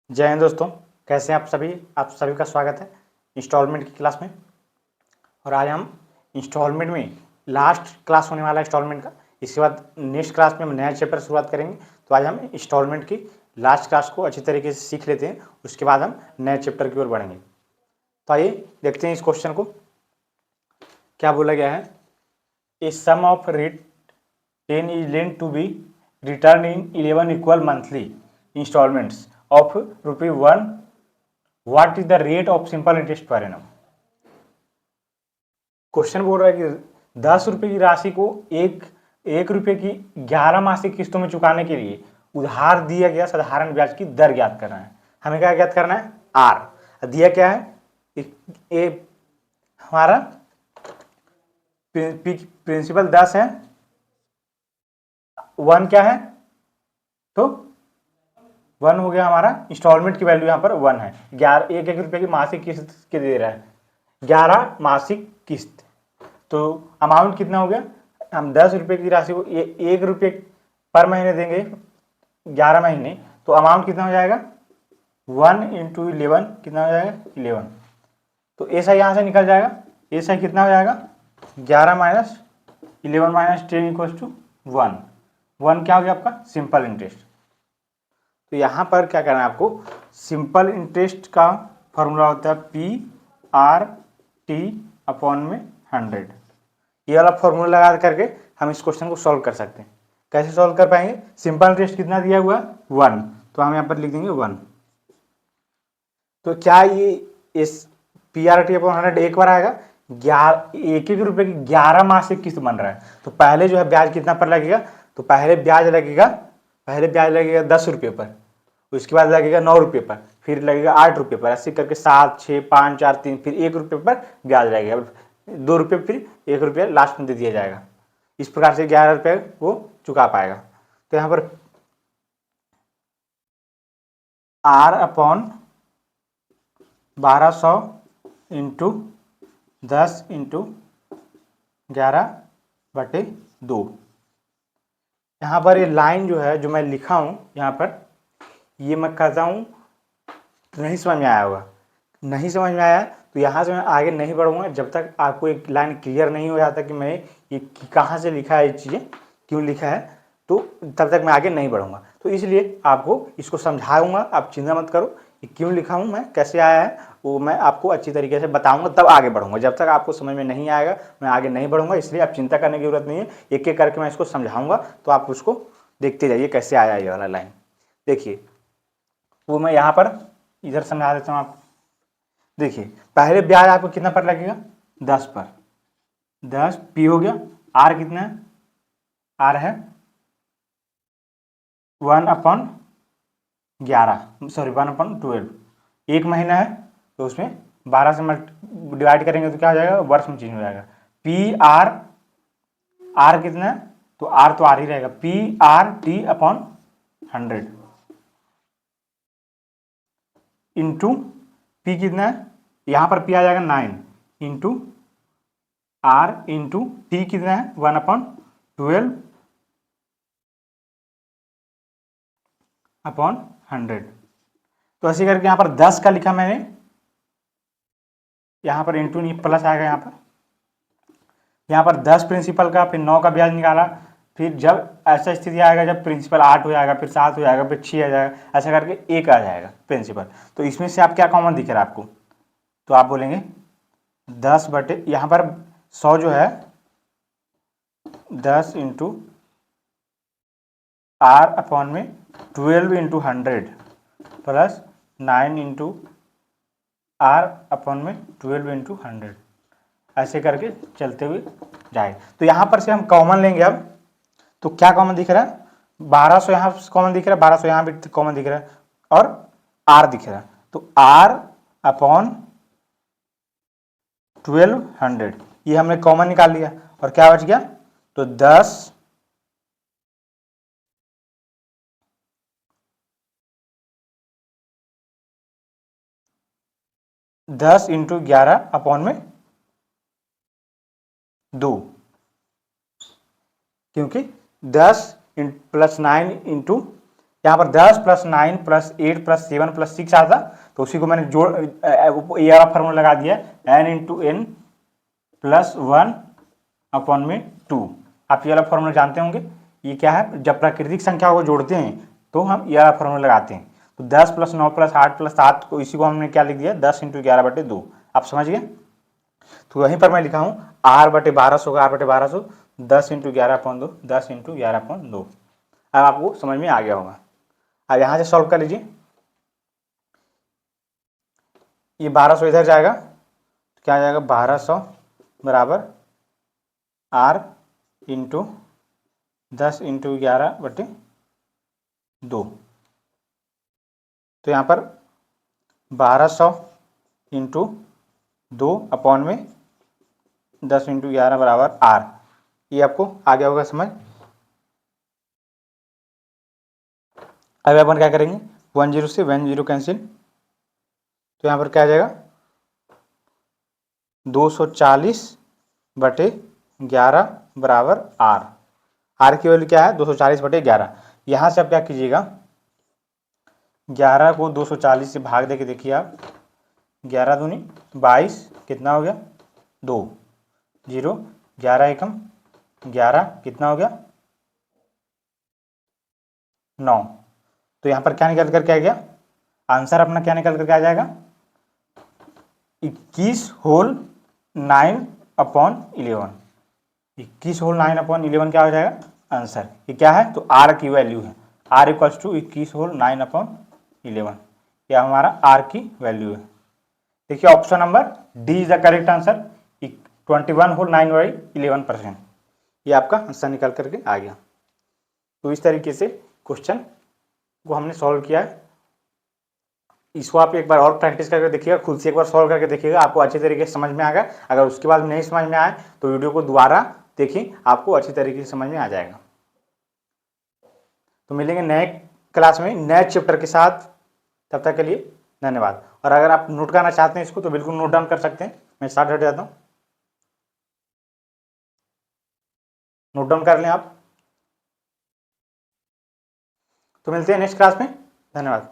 जय हिंद दोस्तों, कैसे हैं आप सभी। आप सभी का स्वागत है इंस्टॉलमेंट की क्लास में। और आज हम इंस्टॉलमेंट में लास्ट क्लास होने वाला है इंस्टॉलमेंट का। इसके बाद नेक्स्ट क्लास में हम नया चैप्टर शुरुआत करेंगे। तो आज हम इंस्टॉलमेंट की लास्ट क्लास को अच्छी तरीके से सीख लेते हैं, उसके बाद हम नए चैप्टर की ओर बढ़ेंगे। तो आइए देखते हैं इस क्वेश्चन को। क्या बोला गया है, ए सम of rate 10 is lent to be returned in 11 equal monthly installments of ₹1. What is the rate of simple interest per annum? Question बोल रहा है कि 10 रुपए की राशि को एक रुपए की 11 मासिक किस्तों में चुकाने के लिए उधार दिया गया साधारण ब्याज की दर ज्ञात करना है। हमें क्या ज्ञात करना है, आर। दिया क्या है, ए हमारा प्रिंसिपल 10 है, 1 क्या है, तो 1 हो गया हमारा। इंस्टॉलमेंट की वैल्यू यहाँ पर 1 है। 11 रुपए की मासिक किस्त के दे रहा है, 11 मासिक किस्त। तो अमाउंट कितना हो गया, हम 10 रुपए की राशि को 1 रुपये पर महीने देंगे 11 महीने, तो अमाउंट कितना हो जाएगा 1 × 11 कितना हो जाएगा 11। तो ऐसा यहाँ से निकल जाएगा, ऐसा कितना हो जाएगा 11 माइनस 11 माइनस 10 = 1। 1 क्या हो गया आपका सिंपल इंटरेस्ट। तो यहाँ पर क्या करना है आपको, सिंपल इंटरेस्ट का फॉर्मूला होता है PRT/100। ये वाला फॉर्मूला लगा करके हम इस क्वेश्चन को सॉल्व कर सकते हैं। कैसे सॉल्व कर पाएंगे, सिंपल इंटरेस्ट कितना दिया हुआ है 1, तो हम यहाँ पर लिख देंगे 1। तो क्या ये इस PRT/100 एक बार आएगा, 1 रुपए की 11 मासिक किस्त बन रहा है। तो पहले जो है ब्याज कितना पर लगेगा, तो पहले ब्याज लगेगा 10 रुपये पर, उसके बाद लगेगा 9 रुपये पर, फिर लगेगा 8 रुपये पर, ऐसे करके 7, 6, 5, 4, 3, फिर 1 रुपये पर ब्याज लगेगा, 2 रुपये, फिर 1 रुपया लास्ट में दे दिया जाएगा। इस प्रकार से 11 रुपये वो चुका पाएगा। तो यहाँ पर R/1200 × 10 × 11/2। यहाँ पर ये लाइन जो है, जो मैं लिखा हूँ यहाँ पर, ये मैं कहता हूँ नहीं समझ में आया होगा। नहीं समझ में आया तो यहाँ से मैं आगे नहीं बढ़ूंगा जब तक आपको एक लाइन क्लियर नहीं हो जाता कि मैं ये कहाँ से लिखा है, ये चीज़ें क्यों लिखा है, तो तब तक मैं आगे नहीं बढ़ूंगा। तो इसलिए आपको इसको समझाऊंगा, आप चिंता मत करो। ये क्यों लिखा हूँ मैं, कैसे आया है, वो मैं आपको अच्छी तरीके से बताऊंगा, तब आगे बढ़ूंगा। जब तक आपको समझ में नहीं आएगा मैं आगे नहीं बढ़ूंगा, इसलिए आप चिंता करने की जरूरत नहीं है। एक एक करके मैं इसको समझाऊंगा, तो आप उसको देखते जाइए कैसे आया ये वाला लाइन। देखिए वो मैं यहाँ पर इधर समझा देता हूँ आपको। देखिए पहले ब्याज आपको कितना पर लगेगा 10 पर, 10 P हो गया। R कितना है, R है 1/12। एक महीना है तो उसमें 12 से डिवाइड करेंगे तो क्या हो जाएगा, वर्ष में चेंज हो जाएगा। R कितना है, तो R ही रहेगा, PRT/100 इंटू P कितना है, यहाँ पर P आ जाएगा 9 इंटू R इंटू T कितना है 1/12/100। तो ऐसे करके यहाँ पर 10 का लिखा मैंने, यहाँ पर इंटू नहीं प्लस आएगा। यहाँ पर 10 प्रिंसिपल का, फिर 9 का ब्याज निकाला। फिर जब ऐसा स्थिति आएगा जब प्रिंसिपल 8 हो जाएगा, फिर 7 हो जाएगा, फिर 6 आ जाएगा, ऐसा करके 1 आ जाएगा प्रिंसिपल। तो इसमें से आप क्या कॉमन दिख रहा है आपको, तो आप बोलेंगे 10 बटे यहाँ पर 100 जो है 10 into R/12 into 100 plus 9 into R/12 into 100, ऐसे करके चलते हुए जाए। तो यहाँ पर से हम कॉमन लेंगे अब, तो क्या कॉमन दिख रहा है, 1200 यहाँ कॉमन दिख रहा है, 1200 यहाँ भी कॉमन दिख रहा है, और R दिख रहा है। तो R/1200 ये हमने कॉमन निकाल लिया, और क्या बच गया, तो 10 इंटू 11/2, क्योंकि 10 प्लस 9 इंटू यहाँ पर 10 + 9 + 8 + 7 + 6 आता, तो उसी को मैंने जोड़ ये वाला फॉर्मूला लगा दिया, n × n + 1/2। आप ये वाला फॉर्मूला जानते होंगे। ये क्या है, जब प्राकृतिक संख्या को जोड़ते हैं तो हम ये वाला फॉर्मूला लगाते हैं। तो 10 + 9 + 8 + 7 को इसी को हमने क्या लिख दिया, 10 × 11/2। आप समझ गए। तो वहीं पर मैं लिखा हूँ r/1200 होगा, r/1200 10 × 11/2, 10 × 11/2। अब आपको समझ में आ गया होगा। अब यहाँ से सॉल्व कर लीजिए। ये 1200 इधर जाएगा, क्या आ जाएगा, 1200 बराबर r × 10 × 11/2। तो यहाँ पर 1200 × 2 अपॉन में 10 × 11 बराबर r। ये आपको आ गया होगा समझ। अब अपन क्या करेंगे, 10 से 10 कैंसिल, तो यहाँ पर क्या आ जाएगा, 240/11 बराबर r। r की वैल्यू क्या है, 240/11। यहाँ से आप क्या कीजिएगा, 11 को 240 से भाग दे के देखिए आप, 11 दूनी 22, कितना हो गया, 2, 0, 11 एकम 11, कितना हो गया, 9। तो यहाँ पर क्या निकल करके आ गया, आंसर अपना क्या निकल करके आ जाएगा, 21 होल 9/11। 21 होल 9/11 क्या हो जाएगा आंसर। ये क्या है, तो r की वैल्यू है, r = 21 होल 9/11। यह हमारा r की वैल्यू है। देखिए option number D is the correct answer, 21 whole 9/11%। ये आपका आंसर निकल करके आ गया। तो इस तरीके से क्वेश्चन को हमने सॉल्व किया है। इसको आप एक बार और प्रैक्टिस करके देखिएगा, खुद से एक बार सॉल्व करके देखिएगा, आपको अच्छे तरीके से समझ में आएगा। अगर उसके बाद नहीं समझ में आए तो वीडियो को दोबारा देखिए, आपको अच्छी तरीके से समझ में आ जाएगा। तो मिलेंगे नए क्लास में नए चैप्टर के साथ, तब तक के लिए धन्यवाद। और अगर आप नोट करना चाहते हैं इसको तो बिल्कुल नोट डाउन कर सकते हैं। मैं स्टार्ट हट जाता हूँ, नोट डाउन कर लें आप। तो मिलते हैं नेक्स्ट क्लास में, धन्यवाद।